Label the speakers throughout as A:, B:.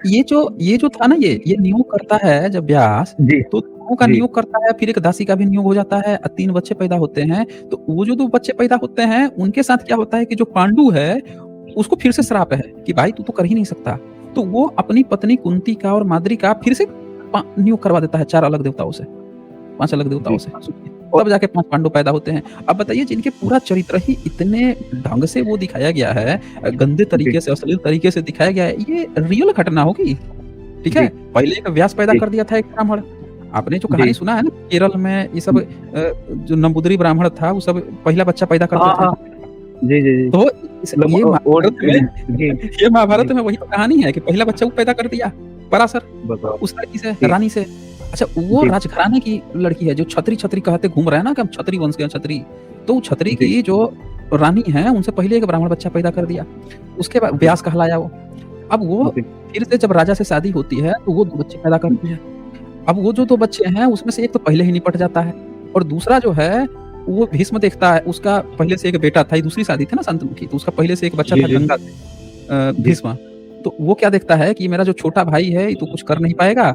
A: ये जो था ना, ये नियोग करता है जब व्यास,
B: जी,
A: तो दोनों का
B: जी।
A: नियोग करता है, फिर एक दासी का भी नियोग हो जाता है, 3 बच्चे पैदा होते हैं। तो वो जो 2 बच्चे पैदा होते हैं, उनके साथ क्या होता है कि जो पांडु है, उसको फिर से श्राप है कि भाई तू तो कर ही नहीं सकता। तो वो अपनी पत्नी कुंती का और माद्री का फिर से नियोग करवा देता है 4 अलग देवताओं से, 5 अलग देवताओं
B: जी।
A: से।
B: और
A: तब जाके 5 पांडव पैदा होते हैं। अब बताइए, जिनके पूरा चरित्र ही इतने ढंग से वो दिखाया गया है, गंदे
B: जी,
A: तरीके से, अश्लील तरीके से दिखाया गया है, ये रियल घटना होगी, ठीक है?
B: जी,
A: पहले एक व्यास पैदा
B: जी,
A: कर दिया था एक ब्राह्मण। आपने जो
B: जी।
A: कहानी सुना है ना, केरल में ये सब जो नंबूदरी ब्राह्मण था, वो सब पहला बच्चा पैदा करते
B: हाँ,
A: थे।
B: हाँ। जी, जी, जी।
A: तो इस
B: मतलब
A: ये
B: और
A: महाभारत में
B: जी,
A: ये महाभारत
B: जी,
A: में वही तो कहानी है कि पहला बच्चा वो पैदा कर दिया, पराशर,
B: बताओ।
A: उस लड़की से,
B: जी,
A: रानी से। अच्छा, वो
B: जी,
A: राजघराने की लड़की है जो छतरी-छतरी कहते घूम रहे हैं ना कि हम छतरी वंश के हैं, छतरी। तो वो छतरी
B: जी,
A: की जो रानी है, उनसे पहले एक ब्राह्मण बच्चा पैदा कर दिया। उसके बाद
B: जी,
A: व्यास कहलाया वो। अब वो
B: जी,
A: फिर से जब राजा से शादी होती है, तो वो 2 बच्चे पैदा करती है। अब वो जो 2 बच्चे हैं, उसमें से एक तो पहले ही निपट जाता है, और दूसरा जो है, वो भीष्म देखता है, उसका पहले से एक बेटा था, ये दूसरी शादी थी ना शंतनु की, तो उसका पहले से एक बच्चा
B: जी,
A: था
B: जी,
A: गंगा से,
B: जी,
A: भीष्म। तो वो क्या देखता है कि मेरा जो छोटा भाई है, ये तो कुछ कर नहीं पाएगा,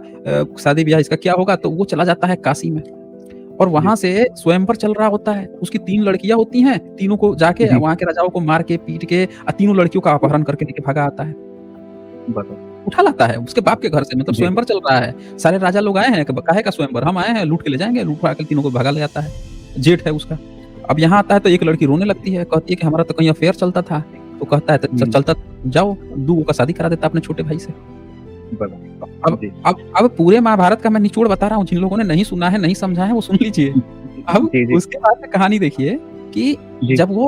A: शादी-ब्याह इसका क्या होगा? तो वो चला जाता है काशी में, और
B: जी,
A: वहाँ से स्वयंवर चल रहा होता है। उसकी 3 लड़कियाँ होती हैं, तीनों को जाके
B: जी,
A: वहाँ के राजाओं को मार के, पीट के, तीनों लड़कियों का अपहरण करके लेके भागा आता है।
B: बताओ।
A: उठा लाता है उसके बाप के घर से, मतलब
B: जी,
A: स्वयंवर चल रहा है। सारे राजा लोग आए हैं, क काहे का स्वयंवर? हम आए हैं, लूट के ले जाएँगे, लूट-उठा के तीनों को भगा ले जाता है। जेठ है उसका। अब यहाँ आता है तो एक लड़की रोने लगती है, कहती है कि हमारा तो कहीं अफेयर चलता था। तो कहता है, त
B: हुँ,
A: चलता जाओ, 2 का शादी करा देता अपने छोटे भाई से।
B: बताओ।
A: अब
B: जी,
A: अब पूरे महाभारत का मैं निचोड़ बता रहा हूँ, जिन लोगों ने नहीं सुना है, नहीं समझा है, वो सुन लीजिए। अब
B: जी, जी,
A: उसके बाद में कहानी देखिए कि
B: जी।
A: जब वो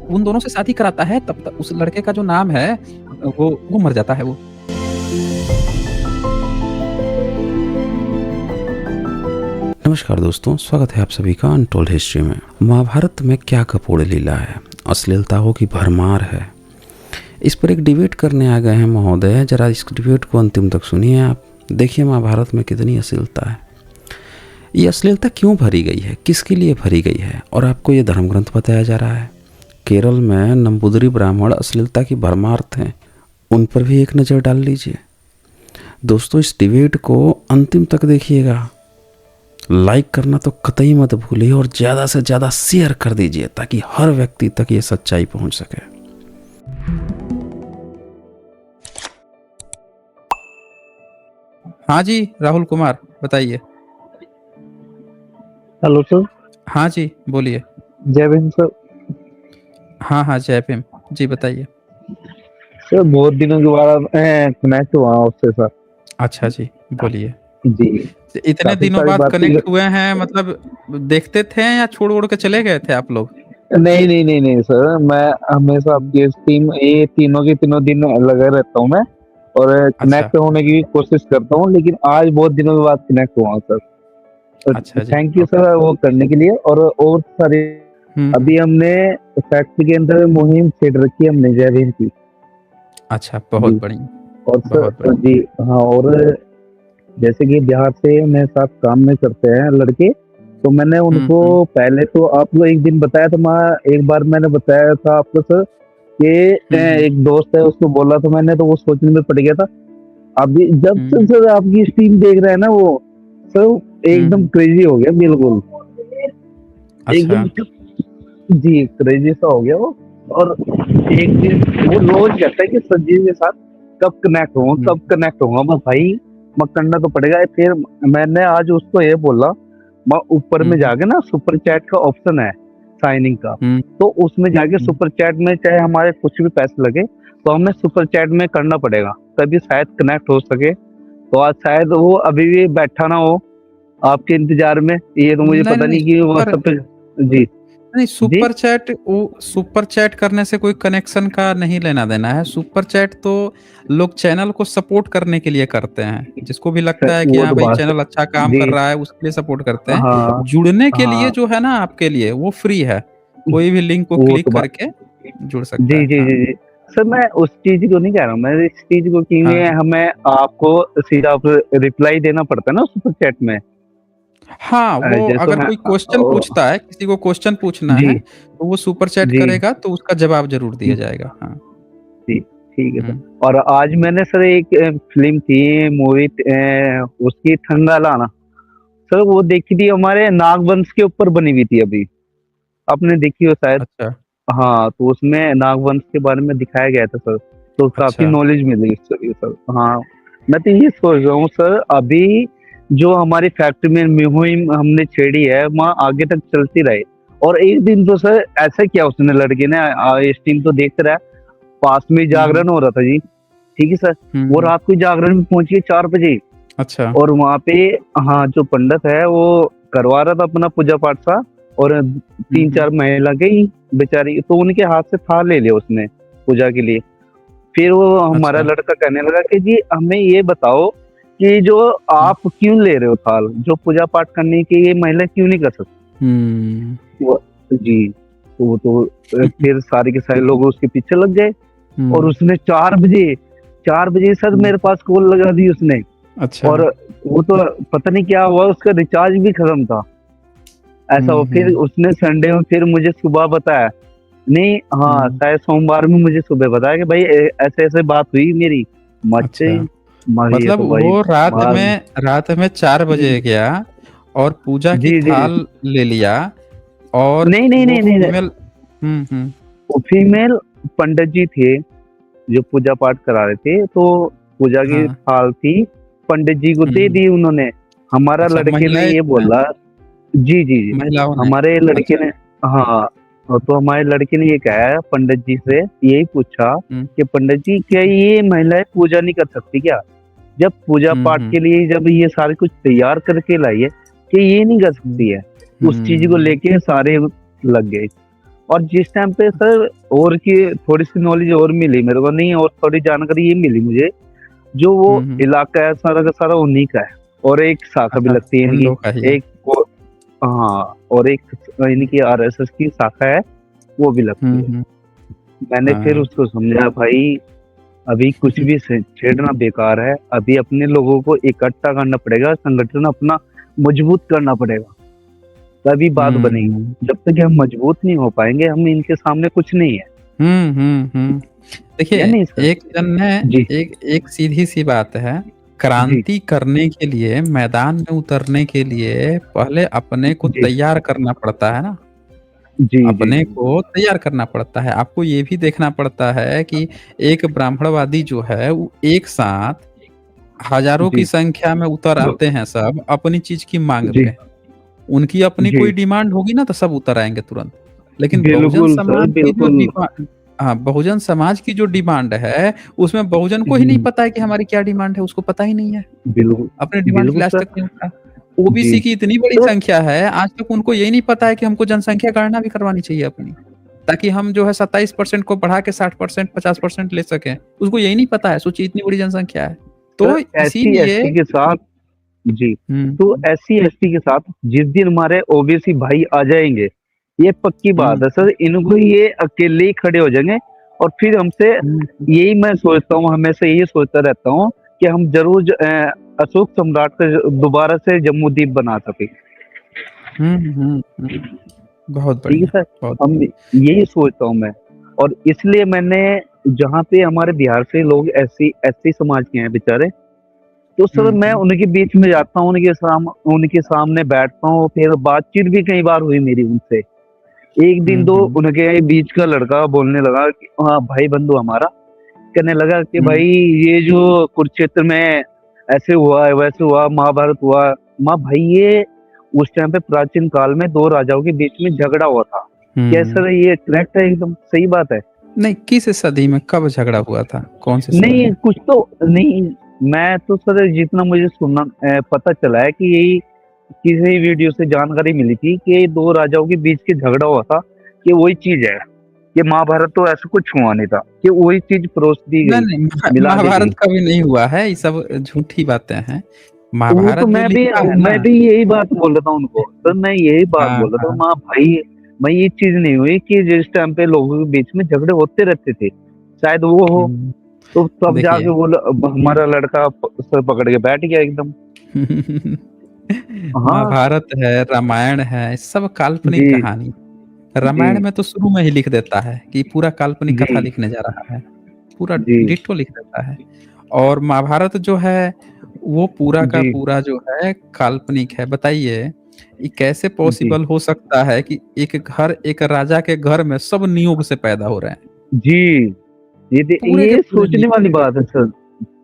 A: उन दोनों से शादी कराता है, तब तक उस लड़के का जो नाम है, वो मर जाता है वो।
C: नमस्कार दोस्तों, स्वागत है आप सभी का अनटोल्ड हिस्ट्री में। महाभारत में क्या कपोड़ लीला है, अश्लीलताओं की भरमार है। इस पर एक डिबेट करने आ गए हैं महोदय। जरा इस डिबेट को अंतिम तक सुनिए आप। देखिए महाभारत में कितनी अश्लीलता है। ये अश्लीलता क्यों भरी गई है, किसके लिए भरी गई है, और आपको ये धर्मग्रंथ बताया जा रहा है। केरल में नंबूदरी ब्राह्मण अश्लीलता की भरमार थे, उन पर भी एक नज़र डाल लीजिए। दोस्तों, इस डिबेट को अंतिम तक देखिएगा। लाइक करना तो कतई मत भूलिए, और ज़्यादा से ज़्यादा शेयर कर दीजिए ताकि हर व्यक्ति तक ये सच्चाई पहुंच सके।
A: हाँ जी, राहुल कुमार बताइए।
B: हेलो सर,
A: हाँ जी, बोलिए।
B: जय भीम सर।
A: हाँ, हाँ, जय भीम। जी, बताइए।
B: सर बहुत दिनों के बाद कनेक्ट हुआ आपसे सर।
A: अच्छा जी, बोलिए।
B: जी,
A: तो इतने
B: काफ़ी
A: दिनों
B: सारी
A: बाद
B: बातें
A: कनेक्ट हुए हैं, मतलब देखते थे या छोड़-वोड़ के चले गए थे आप लोग?
B: नहीं, नहीं, नहीं, नहीं सर, मैं हमेशा
A: हुँ,
B: आपकी इस टीम ये तीनों के तीनों दिन लगा रहता हूँ मैं, और
A: अच्छा,
B: कनेक्ट होने की कोशिश करता हूँ, लेकिन आज बहुत दिनों के बाद कनेक्ट हुआ हूँ सर। तो
A: अच्छा जी,
B: थैंक यू
A: ओके।
B: सर वो करने के लिए। और सारी
A: हुँ, हुँ।
B: अभी हमने फैक्ट्री के अंदर मुहिम छेड़ रखी है हमने जय भीम की।
A: अच्छा,
B: जी,
A: बहुत बढ़िया,
B: और
A: बहुत
B: सर
A: बढ़िया।
B: जी हाँ, और जैसे कि बिहार से मेरे साथ काम में करते हैं लड़के, तो मैंने
A: हुँ,
B: उनको
A: हुँ,
B: पहले तो आपको एक दिन बताया था, मैं एक बार मैंने बताया था आपको सर कि
A: हुँ, हुँ,
B: एक दोस्त है उसको बोला था मैंने, तो वो सोचने में पड़ गया था। अभी जब
A: हुँ,
B: से
A: हुँ,
B: सर आपकी स्ट्रीम देख रहे हैं ना वो, सर
A: हुँ,
B: एकदम
A: हुँ।
B: क्रेजी हो गया बिल्कुल,
A: अच्छा,
B: एकदम जी क्रेजी सा हो गया वो। और एक दिन वो रोज कहता है कि संजीव के साथ कब कनेक्ट होऊंगा,
A: हुँ,
B: कब कनेक्ट होऊंगा। मैं भाई मैं करना तो पड़ेगा। फिर मैंने आज उसको ये बोला, मैं ऊपर
A: हुँ,
B: में
A: हुँ,
B: जाके ना सुपर चैट का ऑप्शन है साइनिंग का,
A: हुँ,
B: तो उसमें जाके
A: हुँ।
B: सुपर चैट में चाहे हमारे कुछ भी पैसे लगे, तो हमें सुपर चैट में करना पड़ेगा, तभी शायद कनेक्ट हो सके। तो आज शायद वो अभी भी बैठा ना हो आपके इंतजार में, ये तो मुझे
A: नहीं,
B: पता
A: नहीं, नहीं,
B: नहीं कि व्हाट्सएप पे। जी,
A: नहीं,
B: जी,
A: सुपर चैट करने से कोई कनेक्शन का नहीं लेना-देना है। सुपर चैट तो लोग चैनल को सपोर्ट करने के लिए करते हैं। जिसको भी लगता है कि
B: वो
A: हाँ
B: तो
A: भाई,
B: बात
A: चैनल अच्छा काम
B: जी,
A: कर रहा है, उसके लिए सपोर्ट करते हैं।
B: हाँ,
A: जुड़ने के लिए
B: हाँ,
A: जो है ना आपके लिए, वो फ्री है। कोई भी लिंक को
B: वो तो
A: क्लिक
B: बात
A: करके जुड़ सकता
B: जी,
A: है।
B: जी,
A: हाँ,
B: जी, जी। सर मैं उस चीज़ को नहीं कह रहा हूँ, मैं इस चीज़ को कि
A: हाँ।
B: हमें आपको सीधा रिप्लाई देना पड़ता है ना सुपर चैट में।
A: हाँ, वो
B: जैसे
A: अगर
B: मैं
A: कोई क्वेश्चन पूछता है, किसी को क्वेश्चन पूछना
B: जी,
A: है, तो वो सुपर चैट
B: जी,
A: करेगा तो उसका जवाब ज़रूर दिया जाएगा। हाँ।
B: जी। ठीक है सर।
A: हुँ।
B: और आज मैंने सर एक फ़िल्म थी, मूवी उसकी थंगालाना, सर वो देखी थी, हमारे नागवंश के ऊपर बनी हुई थी अभी, आपने देखी हो शायद।
A: अच्छा,
B: हाँ, तो उसमें नागवंश के बारे में दिखाया गया था सर, तो काफ़ी
A: अच्छा।
B: नॉलेज मिली इससे सर। हाँ, मैं तो ये सोच रहा हूँ सर, अभी जो हमारी फैक्ट्री में मुहिम हमने छेड़ी है, वहाँ आगे तक चलती रहे। और एक दिन तो सर ऐसा किया उसने लड़के ने, स्टीम तो देख रहा है, पास में ही
A: हुँ, हुँ।
B: जागरण हो रहा था जी, ठीक है सर।
A: हुँ,
B: वो
A: हुँ।
B: रात को जागरण में पहुँची 4 बजे,
A: अच्छा।
B: और वहाँ पे हाँ, जो पंडित है वो करवा रहा था अपना पूजा पाठ सा, और
A: हुँ, हुँ।
B: 3-4 महिला गई बेचारी, तो उनके हाथ से थाल ले लिया उसने पूजा के लिए। फिर वो हमारा
A: अच्छा।
B: लड़का कहने लगा कि जी हमें ये बताओ कि जो
A: हुँ।
B: आप क्यों ले रहे हो थाल, जो पूजा पाठ करने की ये महिला क्यों नहीं कर सकती?
A: हुँ।
B: वो जी, तो वो तो फिर सारे के सारे लोग उसके पीछे लग गए, और
A: हुँ,
B: उसने 4 बजे सर
A: हुँ।
B: मेरे पास कॉल लगा दी उसने।
A: अच्छा।
B: और वो तो पता नहीं क्या हुआ, उसका रिचार्ज भी खत्म था, ऐसा हुआ।
A: हुँ,
B: फिर
A: हुँ।
B: उसने संडे में फिर मुझे सुबह बताया, नहीं हाँ,
A: हुँ।
B: शायद सोमवार में मुझे सुबह बताया कि भाई ऐसे-ऐसे बात हुई मेरी। मचे
A: अच्छा।
B: मारी है
A: मतलब
B: तो भाई
A: वो
B: मार।
A: रात में 4 बजे गया और पूजा की
B: जी, जी।
A: थाल ले लिया और
B: नहीं, नहीं,
A: वो
B: नहीं, नहीं, नहीं,
A: फीमेल। हुँ, हुँ।
B: वो फीमेल पंडित जी थे, जो पूजा पाठ करा रहे थे, तो पूजा की
A: हाँ।
B: थाल थी, पंडित जी को दे
A: हुँ।
B: दी उन्होंने। हमारा
A: अच्छा,
B: लड़के ने
A: महिलाएँ
B: ये
A: जो हैं,
B: बोला, जी, जी, जी।
A: महिलाओं ने।
B: हमारे लड़के
A: अच्छा।
B: ने, हाँ, तो हमारे लड़के ने ये कहा है पंडित जी से, यही पूछा
A: हुँ।
B: कि पंडित जी क्या ये महिलाएँ पूजा नहीं कर सकती क्या? जब पूजा
A: हुँ,
B: पाठ
A: हुँ।
B: के लिए जब ये सारे कुछ तैयार करके लाई है, कि ये नहीं कर
A: हुँ।
B: सकती है? उस चीज़ को
A: हुँ।
B: लेके सारे लग गए। और जिस टाइम पे सर और की थोड़ी-सी नॉलेज और मिली मेरे को, नहीं और थोड़ी जानकारी ये मिली मुझे, जो वो
A: हुँ, हुँ।
B: इलाका है सारा का सारा उन्हीं का है, और एक शाखा भी
A: अच्छा,
B: लगती है
A: उन
B: इनकी,
A: लोग का ही है।
B: एक वो, हाँ, और एक
A: हुँ।
B: इनकी आरएसएस की शाखा है, वो भी लगती
A: हुँ,
B: है।
A: हुँ।
B: मैंने फिर
A: हाँ।
B: उसको समझाया, भाई अभी कुछ भी छेड़ना बेकार है, अभी अपने लोगों को इकट्ठा करना पड़ेगा, संगठन अपना मजबूत करना पड़ेगा, तभी बात बनेगी।
A: हुँ।
B: जब तक हम मजबूत नहीं हो पाएँगे, हम इनके सामने कुछ नहीं है।
A: हुँ, हुँ, हुँ। देखिए,
B: है नहीं सर?
A: एक जन ने
B: जी,
A: एक एक सीधी-सी बात है,
B: जी,
A: क्रांति करने के लिए, मैदान में उतरने के लिए पहले अपने को
B: जी,
A: तैयार करना पड़ता है ना,
B: जी, जी,
A: अपने
B: जी,
A: को तैयार करना पड़ता है। आपको ये भी देखना पड़ता है कि एक ब्राह्मणवादी जो है, वो एक साथ हज़ारों की
B: जी,
A: संख्या में उतर आते हैं सब, अपनी चीज़ की माँग
B: जी,
A: पे। उनकी अपनी
B: जी।
A: कोई डिमांड होगी ना, तो सब उतर आएँगे तुरंत। लेकिन
B: बिल्कुल सर, बिल्कुल।
A: बहुजन समाज की जो डिमांड है, उसमें बहुजन को ही नहीं
B: हुँ,
A: पता है कि हमारी क्या डिमांड है, उसको पता ही नहीं है।
B: बिल्कुल,
A: अपनी डिमांड के
B: बिल्कुल
A: लिए आज
B: सर।
A: तक नहीं उठा।
B: जी,
A: ओबीसी की इतनी बड़ी
B: सर।
A: संख्या है, आज तक उनको यही नहीं पता है कि हमको जनसंख्या गणना भी करवानी चाहिए अपनी, ताकि हम जो है 27% को बढ़ा के 60% 50% ले सकें। उसको यही नहीं पता है, सोचिए इतनी बड़ी जनसंख्या है।
B: सर
A: तो इसीलिए
B: एससी-एसटी के साथ, जी,
A: हुँ,
B: तो एससी-एसटी के साथ जिस दिन हमारे ओबीसी भाई आ जाएँगे, ये पक्की बात
A: हुँ,
B: है सर, इनको ये अकेले ही खड़े हो जाएँगे, और फिर हमसे,
A: हुँ,
B: यही मैं सोचता हूँ, हमेशा यही सोचता रहता हूँ कि हम ज़रूर अशोक सम्राट का दोबारा से जम्मू-द्वीप बना सकें।
A: हुँ, हुँ, हुँ। बहुत
B: ठीक है
A: बढ़िया,
B: सर,
A: बहुत
B: हम यही सोचता हूँ मैं, और इसलिए मैंने, जहाँ पे हमारे बिहार से लोग एससी एसटी समाज के हैं बेचारे, तो सर
A: हुँ,
B: मैं
A: हुँ।
B: उनके बीच में जाता हूँ, उनके सामने बैठता हूँ, फिर बातचीत भी कई बार हुई मेरी उनसे। एक दिन
A: हुँ,
B: तो
A: हुँ।
B: उनके बीच का लड़का बोलने लगा कि हाँ, भाई बंधु हमारा, कहने लगा कि
A: हुँ,
B: भाई ये जो कुरुक्षेत्र में ऐसे हुआ है, वैसे हुआ, महाभारत हुआ। भाई ये उस टाइम पे प्राचीन काल में 2 राजाओं के बीच में झगड़ा हुआ था। क्या
A: हुँ।
B: सर ये करेक्ट है, एकदम सही बात है?
A: नहीं, किस सदी में कब झगड़ा हुआ था? कौन-सी सदी
B: नहीं,
A: में?
B: कुछ तो नहीं, मैं तो सर जितना मुझे सुनना पता चला है कि यही किसी वीडियो से जानकारी मिली थी कि 2 राजाओं के बीच के झगड़ा हुआ था, कि वही चीज़ है। ये महाभारत तो ऐसा कुछ हुआ नहीं था, कि वही चीज़ परोस दी
A: नहीं,
B: गई,
A: नहीं
B: मिला दी गई।
A: महाभारत कभी नहीं हुआ है, ये सब झूठी बातें हैं।
B: वो तो
A: महाभारत जो लिखा है ना।
B: मैं भी यही बात बोल रहा था उनको। सर मैं यही बात
A: हाँ,
B: बोल रहा था,
A: हाँ।
B: भाई मैं ये चीज़ नहीं हुई कि जिस टाइम पे लोगों के बीच में झगड़े होते रहते थे, शायद वो हो,
A: हुँ,
B: तो तब
A: देखिए
B: जाके वो हमारा लड़का सर पकड़ के बैठ गया एकदम। हाँ,
A: महाभारत है, रामायण है, सब काल्पनिक
B: जी,
A: कहानी।
B: जी,
A: रामायण में तो शुरू में ही लिख देता है कि पूरा काल्पनिक कथा
B: जी,
A: लिखने जा रहा है। पूरा
B: जी,
A: डिट्टो लिख देता है। और महाभारत जो है, वो पूरा का
B: जी,
A: पूरा जो है काल्पनिक है। बताइए, ये कैसे
B: जी,
A: पॉसिबल हो सकता है कि एक राजा के घर में सब नियोग से पैदा हो रहे हैं?
B: जी।
A: पूरे के
B: ये
A: पूरे
B: सोचने
A: नियोग
B: वाली बात है सर,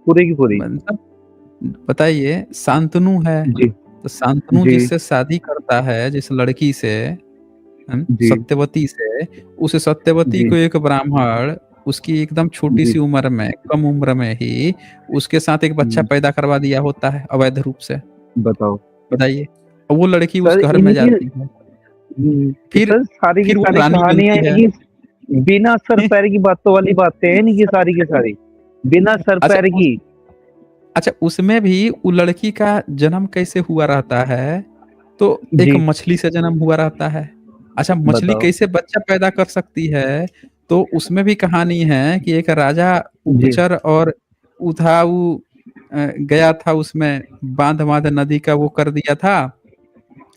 B: पूरी की पूरी।
A: मतलब बताइए, शांतनु है,
B: जी,
A: तो शांतनु
B: जी,
A: जिससे शादी करता है, जिस लड़की से,
B: जी,
A: सत्यवती से, उस सत्यवती
B: जी,
A: को एक ब्राह्मण उसकी एकदम
B: जी,
A: छोटी-सी उम्र में, कम उम्र में ही उसके साथ एक बच्चा
B: हुँ,
A: पैदा करवा दिया होता है अवैध रूप से।
B: बताओ।
A: बताइए, और वो लड़की उस
B: सर
A: घर में
B: इनकी
A: जाती है। फिर
B: सर सारी की
A: फिर वो
B: सारी
A: रानी
B: कहानियाँ
A: मिलती है।
B: इनकी बिना सर पैर की बातों वाली बातें हैं इनकी सारी की सारी। बिना सर
A: अच्छा
B: पैर
A: उस
B: की।
A: अच्छा उसमें भी वो लड़की का जन्म कैसे हुआ रहता है, तो एक
B: जी,
A: मछली से जन्म हुआ रहता है। अच्छा मछली
B: बताओ।
A: कैसे बच्चा पैदा कर सकती है, तो उसमें भी कहानी है कि एक राजा
B: जी,
A: उपचर और वो गया था उसमें बाँध-वाँध नदी का वो कर दिया था,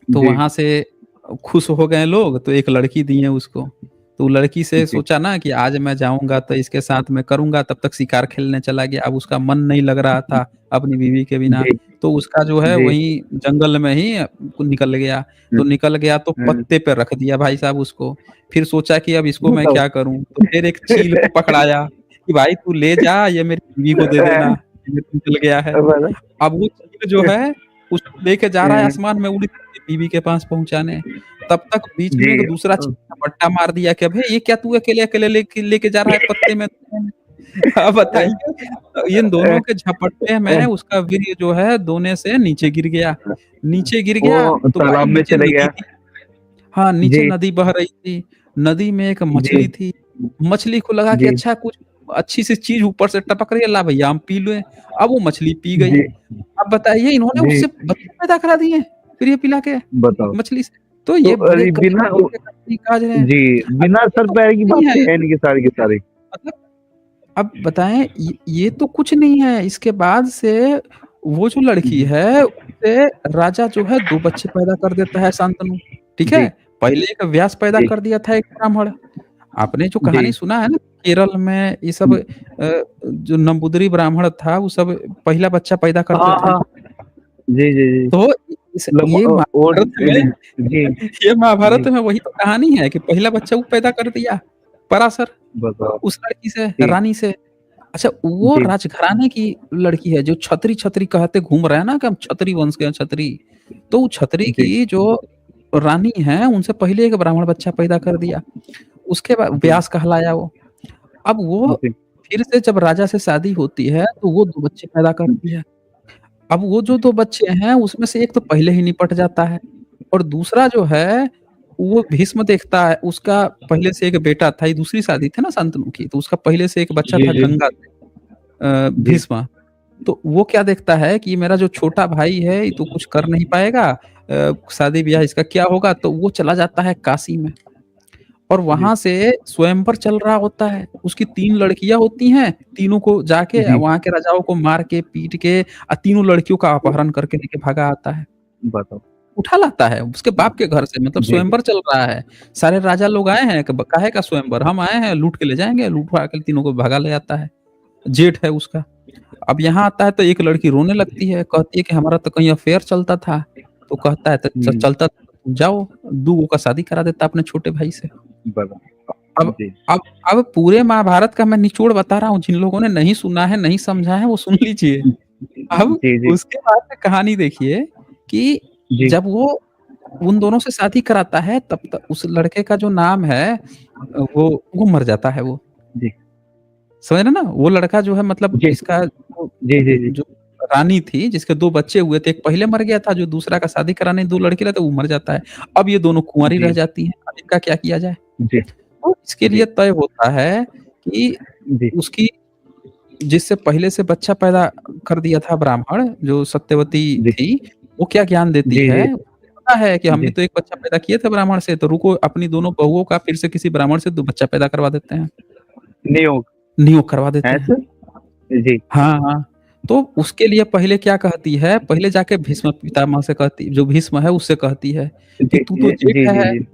A: तो
B: जी,
A: वहाँ से खुश हो गए लोग, तो एक लड़की दिए उसको। तो वो लड़की से
B: जी,
A: सोचा ना कि आज मैं जाऊँगा तो इसके साथ मैं करूँगा, तब तक शिकार खेलने चला गया। अब उसका मन नहीं लग रहा था अपनी बीवी के बिना,
B: जी,
A: तो उसका जो है
B: जी,
A: वहीं जंगल में ही निकल गया।
B: हुँ,
A: तो निकल गया तो
B: हुँ,
A: पत्ते पे रख दिया भाई साहब उसको। फिर सोचा कि अब इसको मैं
B: बताओ।
A: क्या करूँ? तो फिर एक चील को पकड़ाया कि भाई तू ले जा, ये मेरी बीवी को दे देना, ये निकल गया है।
B: मतलब
A: अब वो चील जो है, उसको लेके जा रहा है
B: हुँ,
A: आसमान में उड़ के बीवी के पास पहुँचाने। तब तक बीच में
B: जी,
A: एक दूसरा चील झपट्टा मार दिया कि अबे ये क्या तू अकेले-अकेले लेके लेके जा रहा है पत्ते में? अब बताइए, तो इन दोनों के झपट्टे में उसका वीर्य जो है दोने से नीचे गिर गया। नीचे गिर गया
B: वो
A: तो भाई
B: तालाब में
A: नीचे
B: चले
A: नदी
B: गया।
A: थी। हाँ, नीचे
B: जी,
A: नदी बह रही थी। नदी में एक
B: जी,
A: मछली थी। मछली को लगा कि
B: जी,
A: अच्छा कुछ अच्छी-सी चीज़ ऊपर से टपक रही है, ला भैया हम पी लें। अब वो मछली पी गई।
B: जी,
A: अब बताइए इन्होंने
B: जी,
A: उससे बच्चे पैदा करा दिए, फिर ये पिला के
B: बताओ।
A: मछली से। तो
B: तो
A: ये बड़े
B: अरे
A: गजब
B: बिना
A: तरीके का तरीकाज़ है।
B: जी,
A: अच्छा
B: बिना
A: ये
B: सर
A: तो
B: पैर
A: कुछ
B: की
A: नहीं
B: बातें
A: है,
B: हैं इनकी सारी की सारी।
A: मतलब अब बताएँ ये तो कुछ नहीं है, इसके बाद से वो जो लड़की
B: जी,
A: है, उससे राजा जो है 2 बच्चे पैदा कर देता है शांतनु, ठीक
B: जी,
A: है? पहले एक व्यास पैदा
B: जी,
A: कर दिया था एक ब्राह्मण। आपने जो
B: जी,
A: कहानी सुना है ना, केरल में ये सब जो नंबूदरी ब्राह्मण था, वो सब पहला बच्चा पैदा करते
B: हाँ,
A: थे।
B: हाँ। जी, जी, जी।
A: तो इस ये
B: और
A: महाभारत में
B: जी,
A: ये महाभारत
B: जी,
A: में वही तो कहानी है कि पहला बच्चा वो पैदा कर दिया, पराशर,
B: बताओ।
A: उस लड़की से,
B: जी,
A: रानी से। अच्छा वो
B: जी,
A: राजघराने की लड़की है जो छतरी-छतरी कहते घूम रहे हैं ना कि हम छतरी वंश के हैं छतरी। तो वो छतरी
B: जी,
A: की जो रानी है, उनसे पहले एक ब्राह्मण बच्चा पैदा कर दिया। उसके बाद
B: जी,
A: व्यास कहलाया वो। अब वो
B: जी,
A: फिर से जब राजा से शादी होती है, तो वो 2 बच्चे पैदा करती है। अब वो जो 2 बच्चे हैं, उसमें से एक तो पहले ही निपट जाता है और दूसरा जो है, वो भीष्म देखता है, उसका पहले से एक बेटा था, ये दूसरी शादी थी ना शांतनु की, तो उसका पहले से एक बच्चा
B: जी,
A: था
B: जी,
A: गंगा से
B: जी,
A: भीष्म। तो वो क्या देखता है कि मेरा जो छोटा भाई है, ये तो कुछ कर नहीं पाएगा शादी-ब्याह इसका क्या होगा? तो वो चला जाता है काशी में और
B: जी,
A: वहाँ से स्वयंवर चल रहा होता है। उसकी 3 लड़कियाँ होती हैं, तीनों को जाके
B: जी,
A: वहाँ के राजाओं को मार के, पीट के तीनों लड़कियों का अपहरण करके लेके भागा आता है।
B: बताओ।
A: उठा लाता है उसके बाप के घर से मतलब
B: जी,
A: स्वयंवर चल रहा है। सारे राजा लोग आए हैं, क काहे का स्वयंवर? हम आए हैं लूट के ले जाएँगे, लूटवा के तीनों को भगा ले आता है। जेठ है उसका। अब यहाँ आता है तो एक लड़की रोने लगती है, कहती है कि हमारा तो कहीं अफ़ेयर चलता था। तो कहता है तो
B: हुँ,
A: चलता था तो जाओ, 2 का शादी करा देता अपने छोटे भाई से।
B: बताओ।
A: अब
B: जी,
A: अब अब पूरे महाभारत का मैं निचोड़ बता रहा हूँ, जिन लोगों ने नहीं सुना है, नहीं समझा है वो सुन लीजिए। अब
B: जी, जी,
A: उसके बाद में कहानी देखिए कि
B: जी,
A: जब वो उन दोनों से शादी कराता है तब तक उस लड़के का जो नाम है वो मर जाता है वो।
B: जी,
A: समझ रहे हैं ना? वो लड़का जो है मतलब
B: जी,
A: इसका जो
B: जी, जी, जी,
A: जो रानी थी जिसके 2 बच्चे हुए थे, एक पहले मर गया था, जो दूसरा का शादी कराने 2 लड़के लाए थे वो मर जाता है। अब ये दोनों कुँवारी रह
B: जी,
A: जाती हैं, अब इनका क्या किया जाए?
B: जी,
A: तो इसके
B: जी,
A: लिए तय होता है कि
B: जी,
A: उसकी जिससे पहले से बच्चा पैदा कर दिया था ब्राह्मण, जो सत्यवती
B: जी,
A: थी, वो क्या ज्ञान देती
B: जी,
A: है,
B: जी,
A: पता है कि हम भी
B: जी,
A: तो एक बच्चा पैदा किए थे ब्राह्मण से, तो रुको अपनी दोनों बहुओं का फिर से किसी ब्राह्मण से 2 बच्चा पैदा करवा देते हैं,
B: नियोग
A: नियोग करवा देते हैं।
B: ऐसे? जी,
A: हाँ, हाँ। तो उसके लिए पहले क्या कहती है, पहले जाके भीष्म पितामह से कहती जो भीष्म है उससे कहती है कि
B: जी,
A: तू तो
B: जी,
A: जेठ
B: जी,
A: है,
B: जी,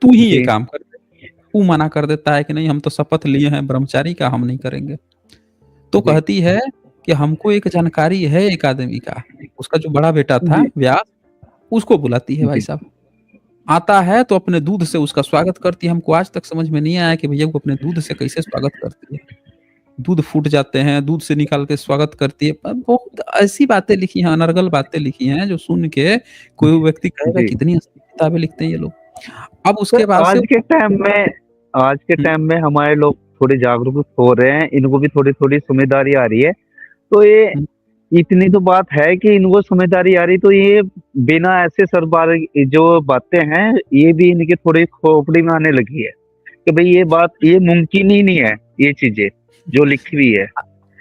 A: तू ही ये
B: जी,
A: काम कर दे। वो मना कर देता है कि नहीं हम तो शपथ लिए हैं ब्रह्मचारी का, हम नहीं करेंगे। तो
B: जी,
A: कहती है कि हमको एक जानकारी है एक आदमी का, उसका जो बड़ा बेटा था
B: जी,
A: व्यास, उसको बुलाती है भाई
B: जी,
A: साहब। आता है तो अपने दूध से उसका स्वागत करती है। हमको आज तक समझ में नहीं आया कि भैया वो अपने दूध से कैसे स्वागत करती है। दूध फूट जाते हैं, दूध से निकाल के स्वागत करती है। बहुत ऐसी बातें लिखी हैं, अनर्गल बातें लिखी हैं जो सुन के कोई व्यक्ति कहेगा
B: जी।
A: कितनी असली किताबें लिखते हैं ये लोग। अब
B: सर
A: उसके बाद से
B: आज के
A: हुँ,
B: टाइम में हमारे लोग थोड़े जागरूक हो रहे हैं, इनको भी थोड़ी-थोड़ी समझदारी आ रही है। तो ये
A: हुँ,
B: इतनी तो बात है कि इनको समझदारी आ रही, तो ये बिना ऐसे सरबार जो बातें हैं, ये भी इनके थोड़ी खोपड़ी में आने लगी है कि भाई ये मुमकिन ही नहीं है, ये चीज़ें जो लिखी हुई है।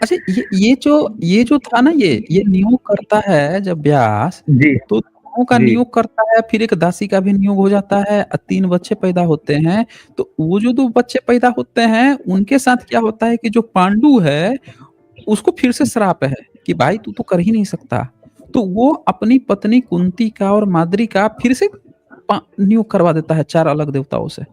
A: अच्छा ये जो था ना ये नियोग करता है जब व्यास,
B: जी,
A: तो दोनों का
B: जी,
A: नियोग करता है, फिर एक दासी का भी नियोग हो जाता है 3 बच्चे पैदा होते हैं। तो वो जो 2 बच्चे पैदा होते हैं, उनके साथ क्या होता है कि जो पांडु है, उसको फिर से श्राप है कि भाई तू तो कर ही नहीं सकता। तो वो अपनी पत्नी कुंती का और माद्री का फिर से नियोग करवा देता है 4 अलग देवताओं से,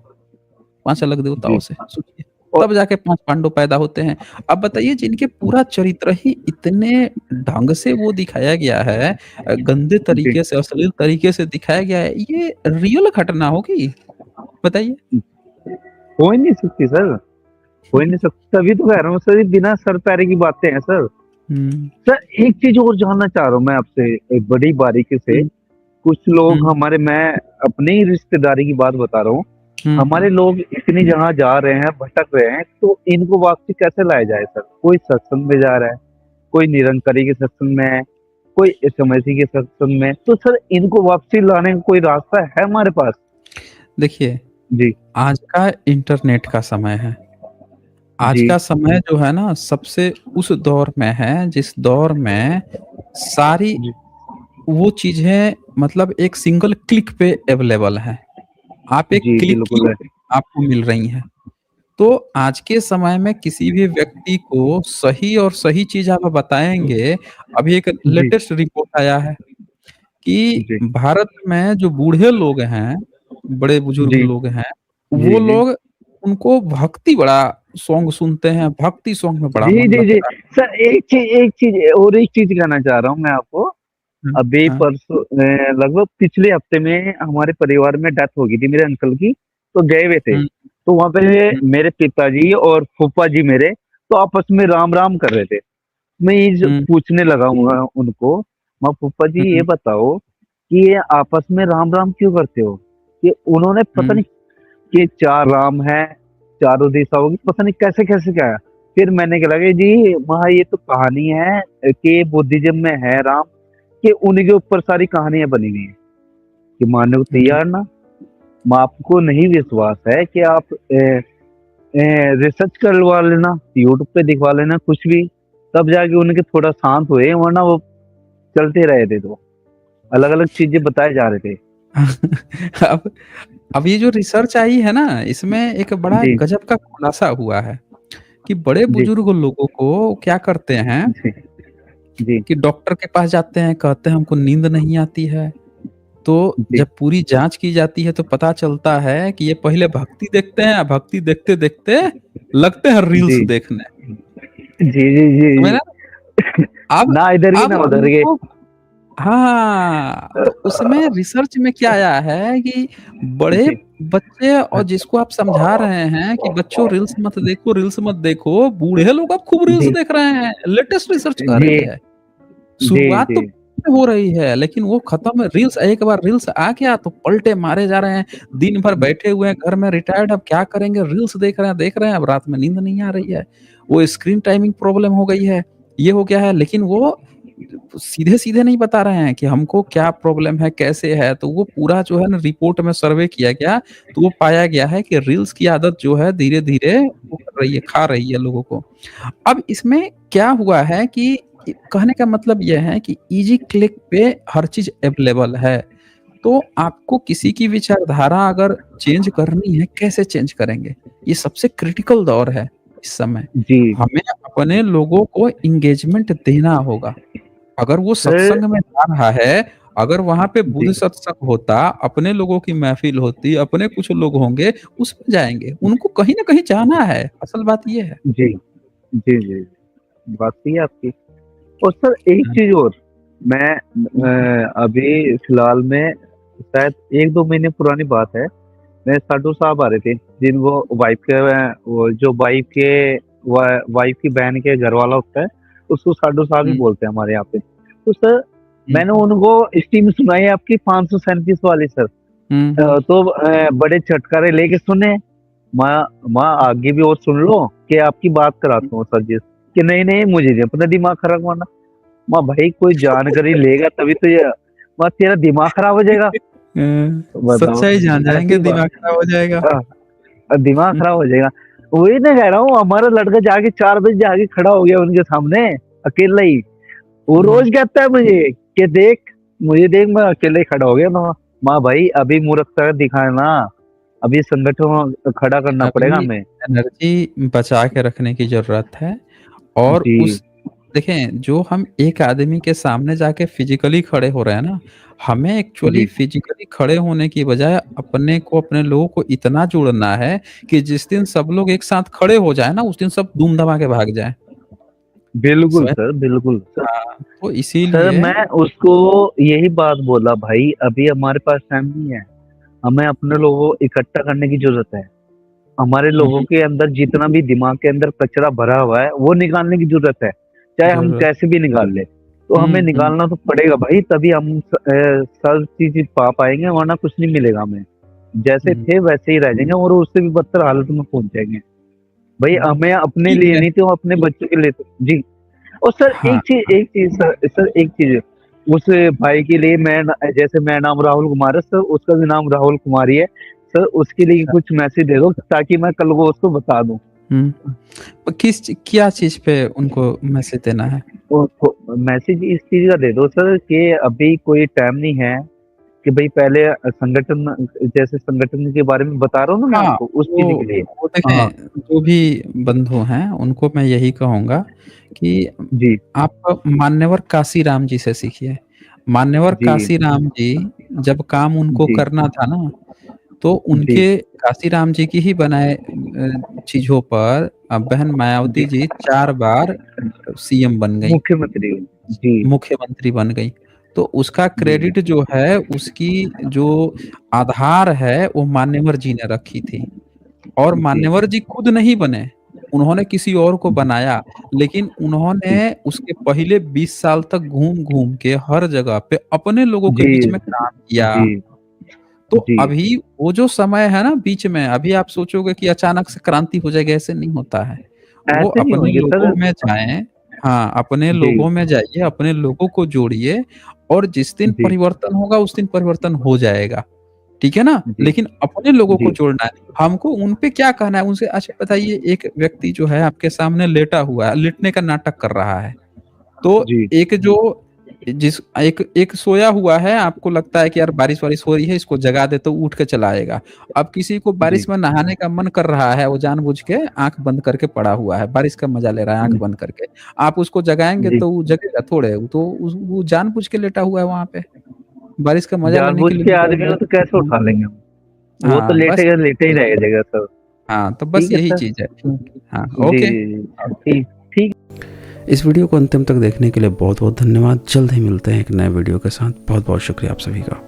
A: 5 अलग देवताओं
B: जी।
A: से, सोचिए।
B: और
A: तब जाके 5 पांडव पैदा होते हैं। अब बताइए जिनके पूरा चरित्र ही इतने ढंग से वो दिखाया गया है, गंदे
B: जी,
A: तरीके से, अश्लील तरीके से दिखाया गया है, ये रियल घटना होगी? बताइए?
B: हो ही नहीं सकती सर, हो ही नहीं सकती। तभी तो कह रहा हूँ सर, ये बिना सर पैरे की बातें हैं सर।
A: हुँ,
B: सर एक चीज़ और जानना चाह रहा हूँ मैं आपसे, एक बड़ी बारीकी से।
A: हुँ,
B: कुछ लोग
A: हुँ,
B: हमारे, मैं अपनी ही रिश्तेदारी की बात बता रहा हूँ।
A: हुँ,
B: हमारे लोग इतनी जगह जा रहे हैं, भटक रहे हैं, तो इनको वापसी कैसे लाया जाए सर? कोई सत्संग में जा रहा है, कोई निरंकारी के सत्संग में है, कोई समैसी के सत्संग में, तो सर इनको वापसी लाने का कोई रास्ता है हमारे पास?
A: देखिए,
B: जी,
A: आज का इंटरनेट का समय है। आज
B: जी,
A: का समय जो है ना सबसे उस दौर में है जिस दौर में सारी
B: जी,
A: वो चीज़ें मतलब एक सिंगल क्लिक पे अवेलेबल हैं। आप एक
B: जी,
A: क्लिक
B: बिल्कुल
A: किए,
B: है।
A: आपको मिल रही हैं। तो आज के समय में किसी भी व्यक्ति को सही और सही चीज़ आप बताएँगे, अभी एक
B: जी,
A: लेटेस्ट रिपोर्ट आया है कि
B: जी,
A: भारत में जो बूढ़े लोग हैं, बड़े-बुजुर्ग
B: जी,
A: लोग हैं,
B: जी,
A: वो
B: जी।
A: लोग उनको भक्ति बड़ा सॉन्ग सुनते हैं, भक्ति सॉन्ग में बड़ा
B: जी,
A: मन
B: जी, जी।
A: लगता है।
B: सर एक चीज़ कहना चाह रहा हूँ मैं आपको।
A: हुँ,
B: अभी
A: हाँ,
B: परसों लगभग पिछले हफ्ते में हमारे परिवार में डेथ हो गई थी मेरे अंकल की, तो गए हुए थे।
A: हुँ,
B: तो वहाँ पे
A: हुँ,
B: मेरे पिताजी और फूफा जी मेरे, तो आपस में राम-राम कर रहे थे। मैं ये जो
A: हुँ,
B: पूछने लगा हूँ उनको, माँ फूफा जी ये
A: हुँ,
B: बताओ कि ये आपस में राम-राम क्यों करते हो? कि उन्होंने पता
A: हुँ,
B: नहीं कि 4 राम हैं, चारों दिशाओं की पता नहीं कैसे-कैसे क्या है। फिर मैंने कहा कि जी वहाँ ये तो कहानी है कि बुद्धिज़्म में है राम, कि उन्हीं के ऊपर सारी कहानियाँ बनी हुई हैं, कि मानने को
A: हुँ।
B: तैयार ना। म आपको नहीं विश्वास है कि आप रिसर्च करवा लेना, यूट्यूब पे दिखवा लेना कुछ भी, तब जाके उनके थोड़ा शांत हुए, वरना वो चलते रहे थे तो। अलग-अलग चीज़ें बताए जा रहे थे।
A: अब अब ये जो रिसर्च आई है ना, इसमें एक बड़ा
B: जी,
A: गज़ब का खुलासा हुआ है कि
B: जी,
A: बड़े-बुजुर्ग लोगों को क्या करते हैं
B: जी, जी,
A: कि डॉक्टर के पास जाते हैं, कहते हैं हमको नींद नहीं आती है। तो
B: जी,
A: जब पूरी जाँच की जाती है तो पता चलता है कि ये पहले भक्ति देखते हैं, भक्ति देखते-देखते लगते हैं रील्स
B: जी,
A: देखने।
B: जी, जी, जी,
A: समझ रहे
B: जी।
A: हैं? अब
B: ना इधर की
A: अब
B: ना उधर के।
A: उनको हाँ, तो उसमें रिसर्च में क्या आया है कि बड़े
B: जी,
A: बच्चे और जिसको आप समझा रहे हैं कि बच्चों रील्स मत देखो, बूढ़े लोग अब खूब रील्स
B: जी,
A: देख रहे हैं, लेटेस्ट रिसर्च कह
B: जी,
A: रही है।
B: जी,
A: शुरुआत
B: जी,
A: तो हो रही है, लेकिन वो खत्म रील्स एक बार रील्स आ गया तो पलटे मारे जा रहे हैं। दिन भर बैठे हुए हैं घर में रिटायर्ड अब क्या करेंगे? रील्स देख रहे हैं, अब रात में नींद नहीं आ रही है। वो स्क्रीन टाइमिंग प्रॉब्लम हो गई है, ये हो गया है, लेकिन वो सीधे-सीधे नहीं बता रहे हैं कि हमको क्या प्रॉब्लम है, कैसे है, तो वो पूरा जो है ना रिपोर्ट में सर्वे किया गया, तो वो पाया गया है कि रील्स की आदत जो है धीरे-धीरे वो कर रही है, खा रही है लोगों को। अब इसमें क्या हुआ है कि कहने का मतलब ये है कि ईज़ी क्लिक पे हर चीज़ अवेलेबल है, तो आपको किसी की विचारधारा अगर चेंज करनी है, कैसे चेंज करेंगे? ये सबसे क्रिटिकल दौर है इस समय।
B: जी।
A: हमें अपने लोगों को एंगेजमेंट देना होगा। अगर वो
B: सर
A: सत्संग में जा रहा है, अगर वहाँ पे बुध
B: जी,
A: सत्संग होता, अपने लोगों की महफ़िल होती, अपने कुछ लोग होंगे, उसमें जाएँगे। उनको कहीं न कहीं जाना है, असल बात ये है।
B: जी, जी, जी, बात सही है आपकी। और सर एक
A: हाँ,
B: चीज़ और, मैं अभी फ़िलहाल में शायद 1-2 महीने पुरानी बात है, मेरे साधु साहब आ रहे थे, जिनको वाइफ़ के वो जो वाइफ़ की बहन के घरवाला होता है, उसको साधु साहब ही
A: हुँ,
B: बोलते हैं हमारे यहाँ पे। तो सर
A: हुँ,
B: मैंने उनको स्टीम सुनाई आपकी 537 वाली सर।
A: हुँ, हुँ।
B: तो बड़े छटकारे लेके सुने, माँ माँ आगे भी और सुन लो कि आपकी बात कराता हूँ सर जी। कि नहीं, नहीं मुझे नहीं अपना दिमाग खराब करना। माँ भाई कोई जानकारी लेगा तभी तो ये, माँ तेरा दिमाग खराब हो जाएगा। बताओ,
A: सच्चाई जान जाएँगे,
B: ऐसी बात।
A: दिमाग खराब हो जाएगा।
B: हाँ, दिमाग
A: हुँ,
B: खराब हो जाएगा। वही मैं कह रहा हूँ, हमारा लड़का जाके 4 बजे जाके खड़ा हो गया उनके सामने, अकेला ही। वो
A: हुँ,
B: रोज़ कहता है मुझे कि देख, मुझे देख, मैं अकेले ही खड़ा हो गया। माँ भाई अभी मूर्खता दिखाना, अभी संगठन खड़ा करना पड़ेगा
A: अभी
B: हमें।
A: एनर्जी बचा के रखने की ज़रूरत है और
B: जी,
A: उस देखें, जो हम एक आदमी के सामने जाके फिज़िकली खड़े हो रहे हैं ना, हमें एक्चुअली
B: जी,
A: फिज़िकली खड़े होने की बजाय अपने को, अपने लोगों को इतना जोड़ना है कि जिस दिन सब लोग एक साथ खड़े हो जाएँ ना, उस दिन सब धूम-धमा के भाग जाएँ।
B: बिल्कुल
A: स्वयं
B: सर, बिल्कुल सर।
A: हाँ, तो
B: सर
A: इसीलिए
B: मैं उसको यही बात बोला, भाई अभी हमारे पास टाइम नहीं है, हमें अपने लोगों को इकट्ठा करने की ज़रूरत है। हमारे लोगों
A: हुँ,
B: के अंदर जितना भी दिमाग के अंदर कचरा भरा हुआ है, वो निकालने की ज़रूरत है, चाहे हम
A: ज़रूरत
B: कैसे भी निकाल लें। तो हमें
A: हुँ, हुँ,
B: निकालना तो पड़ेगा भाई, तभी हम सब चीज़ पा पाएँगे, वरना कुछ नहीं मिलेगा हमें। जैसे
A: हुँ,
B: थे वैसे ही रह जाएँगे और उससे भी बदतर हालत में पहुँच जाएँगे। भाई
A: हुँ।
B: हमें अपने
A: ठीक
B: लिए
A: है।
B: नहीं तो अपने बच्चों के लिए तो जी। और सर
A: हाँ, हाँ।
B: एक चीज़ सर एक चीज़, उस भाई के लिए जैसे मेरा नाम राहुल कुमार है सर, उसका भी नाम राहुल कुमार ही है। सर उसके लिए
A: अच्छा।
B: कुछ मैसेज दे दो ताकि मैं कल को उसको बता दूँ।
A: हुँ। क्या चीज़ पे उनको मैसेज देना है?
B: उसको मैसेज इस चीज़ का दे दो सर कि अभी कोई टाइम नहीं है कि भाई पहले संगठन, जैसे संगठन के बारे में बता रहा हूँ ना मैं
A: हाँ,
B: आपको, उस चीज़
A: वो
B: के लिए।
A: वो
B: हाँ,
A: देखें, जो भी बंधु हैं, उनको मैं यही कहूँगा कि
B: जी,
A: आप मान्यवर काशीराम जी से सीखिए। मान्यवर
B: जी,
A: काशीराम जी, जब काम उनको
B: जी,
A: करना था ना, तो
B: जी,
A: उनके काशीराम जी की ही बनाए चीज़ों पर बहन मायावती
B: जी,
A: जी 4 बार सीएम बन गईं।
B: मुख्यमंत्री। जी,
A: मुख्यमंत्री बन गई। तो उसका
B: जी,
A: क्रेडिट जो है, उसकी जो आधार है, वो मान्यवर जी ने रखी थी और
B: जी,
A: मान्यवर जी खुद नहीं बने, उन्होंने किसी और को बनाया, लेकिन उन्होंने
B: जी,
A: उसके पहले 20 साल तक घूम-घूम के हर जगह पे अपने लोगों के
B: जी,
A: बीच में काम किया।
B: जी,
A: तो
B: जी।
A: अभी वो जो समय है ना बीच में, अभी आप सोचोगे कि अचानक से क्रांति हो जाएगी, ऐसे नहीं होता है। वो
B: ऐसे नहीं
A: अपने
B: होंगे सर।
A: लोगों में जाएँ हाँ, अपने
B: जी,
A: लोगों में जाइए, अपने लोगों को जोड़िए और जिस दिन
B: जी,
A: परिवर्तन होगा, उस दिन परिवर्तन हो जाएगा। ठीक है ना?
B: जी,
A: लेकिन अपने लोगों को
B: जी,
A: जोड़ना है। हमको उन पे क्या कहना है उनसे अच्छा बताइए एक व्यक्ति जो है आपके सामने लेटा हुआ है, लेटने का नाटक कर रहा है। तो
B: जी,
A: एक जो जिस एक एक सोया हुआ है, आपको लगता है कि यार बारिश-वारिश हो रही है, इसको जगा दे तो उठ के चला आएगा। अब किसी को
B: जी,
A: बारिश में नहाने का मन कर रहा है, वो जानबूझ के आँख बंद करके पड़ा हुआ है, बारिश का मज़ा ले रहा है आँख बंद करके। आप उसको जगाएँगे
B: जी।
A: तो वो जगेगा थोड़े, वो तो वो जानबूझ के लेटा हुआ है वहाँ पे, बारिश का मज़ा लेने
B: जानबूझ
A: के लिए
B: के
A: लेटा
B: आदमी
A: हुआ है।
B: को तो कैसे
A: हाँ,
B: उठा लेंगे हम? वो तो
A: हाँ, बस
B: लेटेगा, लेटे ही
A: यही
B: रह
A: है।
B: जाएगा सर।
A: हाँ, तो बस
B: ठीक है
A: यही
B: सर।
A: चीज़ है। हाँ,
B: जी,
A: ओके।
B: जी, जी। ठीक, ठीक।
C: इस वीडियो को अंतिम तक देखने के लिए बहुत बहुत धन्यवाद। जल्द ही मिलते हैं एक नए वीडियो के साथ। बहुत बहुत शुक्रिया आप सभी का।